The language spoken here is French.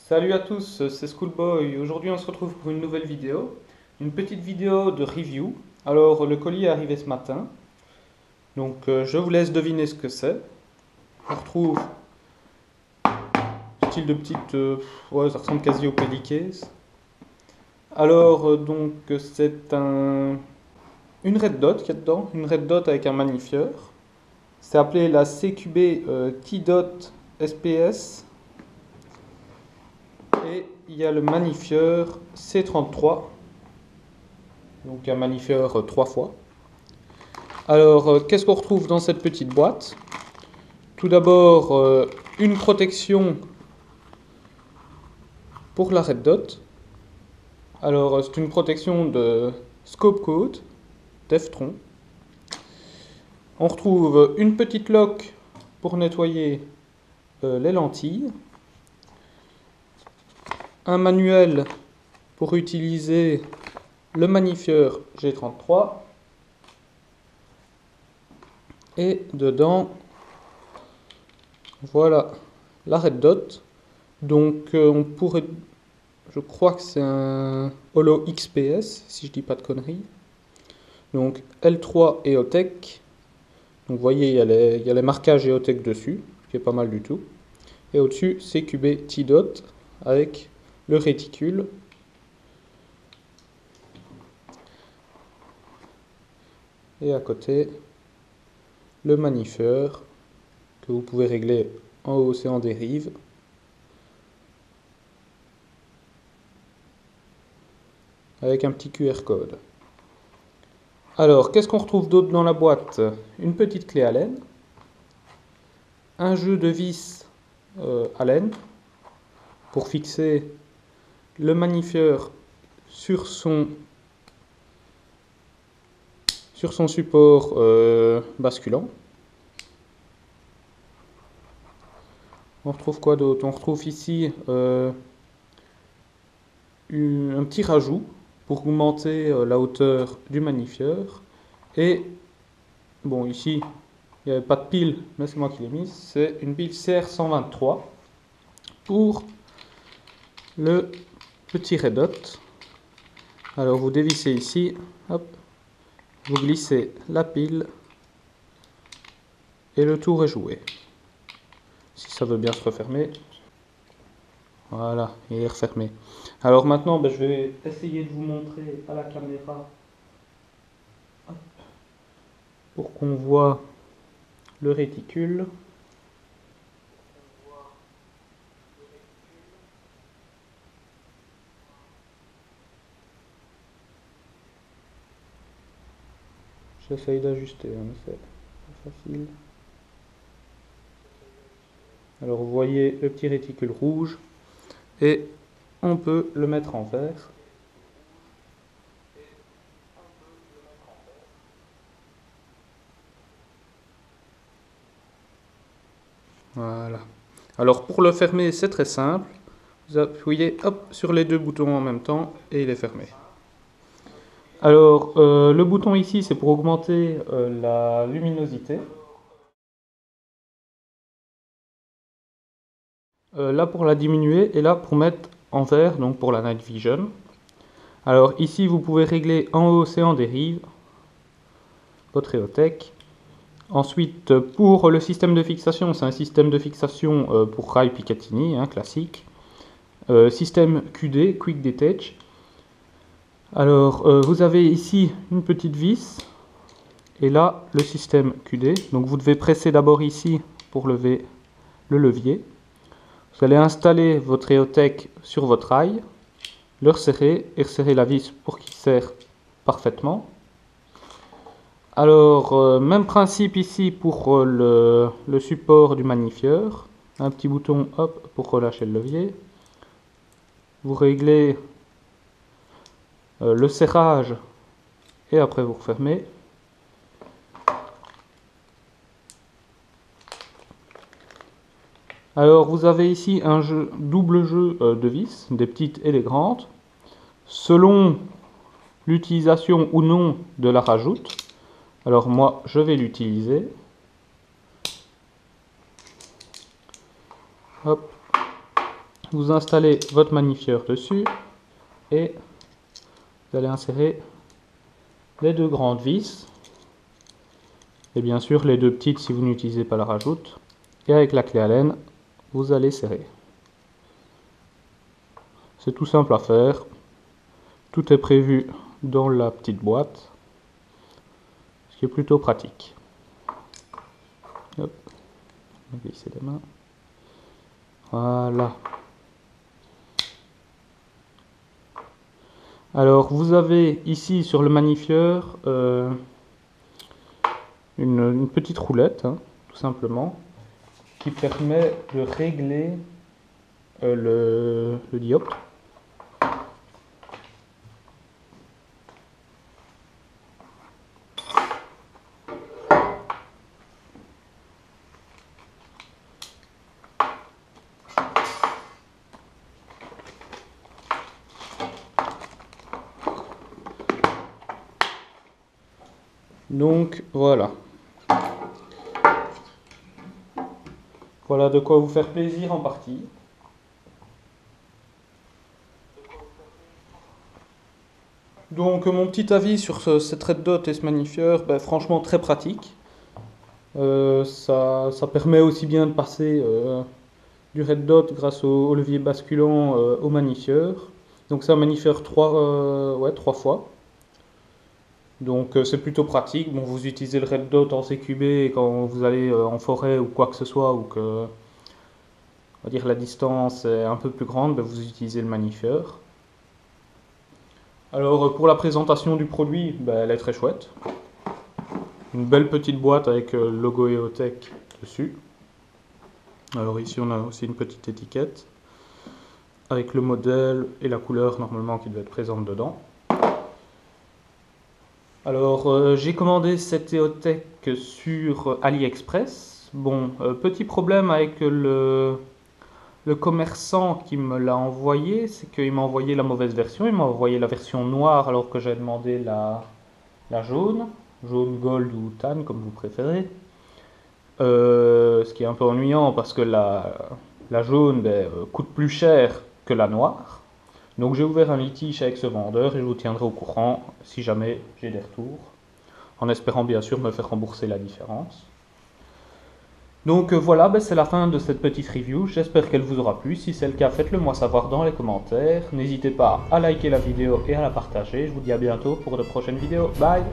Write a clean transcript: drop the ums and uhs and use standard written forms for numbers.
Salut à tous, c'est Schoolboy. Aujourd'hui, on se retrouve pour une nouvelle vidéo. Une petite vidéo de review. Alors, le colis est arrivé ce matin. Donc, je vous laisse deviner ce que c'est. On retrouve style de petite. Ouais, ça ressemble quasi au Pellicase. Alors, c'est une Red Dot qu'il y a dedans. Une Red Dot avec un magnifieur. C'est appelé la CQB T-Dot SPS. Et il y a le magnifieur C33. Donc un magnifieur 3 fois. Alors, qu'est-ce qu'on retrouve dans cette petite boîte? Tout d'abord, une protection pour la Red Dot. Alors, c'est une protection de Scope Coat, Teftron. On retrouve une petite loque pour nettoyer les lentilles. Un manuel pour utiliser le magnifieur G33. Et dedans, voilà la Red Dot. Donc, on pourrait. Je crois que c'est un Holo XPS, si je dis pas de conneries. Donc, L3 EOTech. Donc, vous voyez, il y a les marquages EOTech dessus, ce qui est pas mal du tout. Et au-dessus, CQB T-Dot avec le réticule. Et à côté, le magnifieur que vous pouvez régler en hausse et en dérive. Avec un petit QR code. Alors, qu'est-ce qu'on retrouve d'autre dans la boîte? Une petite clé Allen, un jeu de vis Allen pour fixer le magnifieur sur son support basculant. On retrouve quoi d'autre? On retrouve ici un petit rajout pour augmenter la hauteur du magnifieur. Et bon, ici, il n'y avait pas de pile, mais c'est moi qui l'ai mise. C'est une pile CR123 pour le petit Red Dot. Alors, vous dévissez ici, hop, vous glissez la pile et le tour est joué. Si ça veut bien se refermer. Voilà, il est refermé. Alors maintenant, je vais essayer de vous montrer à la caméra pour qu'on voit le réticule. J'essaye d'ajuster, mais c'est pas facile. Alors vous voyez le petit réticule rouge et on peut le mettre en vert. Voilà. Alors pour le fermer, c'est très simple. Vous appuyez hop, sur les deux boutons en même temps et il est fermé. Alors le bouton ici, c'est pour augmenter la luminosité. Là pour la diminuer et là pour mettre en vert, donc pour la night vision. Alors ici vous pouvez régler en hausse et en dérive votre EOTech. Ensuite pour le système de fixation, c'est un système de fixation pour rail Picatinny, classique. Système QD, Quick Detach. Alors vous avez ici une petite vis et là le système QD. Donc vous devez presser d'abord ici pour lever le levier. Vous allez installer votre EOTech sur votre rail, le resserrer et resserrer la vis pour qu'il serre parfaitement. Alors, même principe ici pour le support du magnifieur. Un petit bouton hop pour relâcher le levier. Vous réglez le serrage et après vous refermez. Alors vous avez ici un double jeu de vis, des petites et des grandes. Selon l'utilisation ou non de la rajoute. Alors moi je vais l'utiliser. Hop. Vous installez votre magnifieur dessus et vous allez insérer les deux grandes vis et bien sûr les deux petites si vous n'utilisez pas la rajoute, et avec la clé Allen vous allez serrer. C'est tout simple à faire, tout est prévu dans la petite boîte, ce qui est plutôt pratique. Hop, on va glisser les mains. Voilà. Alors vous avez ici sur le magnifieur une petite roulette, hein, tout simplement, qui permet de régler le dioptre. Donc voilà. Voilà de quoi vous faire plaisir en partie. Donc mon petit avis sur cette red dot et ce magnifieur, ben, franchement très pratique. Ça permet aussi bien de passer du red dot grâce au levier basculant au magnifieur. Donc c'est un magnifieur 3 fois. Donc c'est plutôt pratique. Bon, vous utilisez le red dot en CQB quand vous allez en forêt ou quoi que ce soit, ou que on va dire la distance est un peu plus grande, ben, vous utilisez le magnifieur. Alors pour la présentation du produit, ben, elle est très chouette. Une belle petite boîte avec le logo EOTech dessus. Alors ici on a aussi une petite étiquette avec le modèle et la couleur normalement qui devait être présente dedans. Alors j'ai commandé cette EOTech sur AliExpress. Bon, petit problème avec le commerçant qui me l'a envoyé, c'est qu'il m'a envoyé la mauvaise version. Il m'a envoyé la version noire alors que j'ai demandé la jaune gold ou tan comme vous préférez. Ce qui est un peu ennuyant parce que la jaune coûte plus cher que la noire. Donc j'ai ouvert un litige avec ce vendeur et je vous tiendrai au courant si jamais j'ai des retours, en espérant bien sûr me faire rembourser la différence. Donc voilà, c'est la fin de cette petite review, j'espère qu'elle vous aura plu. Si c'est le cas, faites-le moi savoir dans les commentaires. N'hésitez pas à liker la vidéo et à la partager. Je vous dis à bientôt pour de prochaines vidéos. Bye!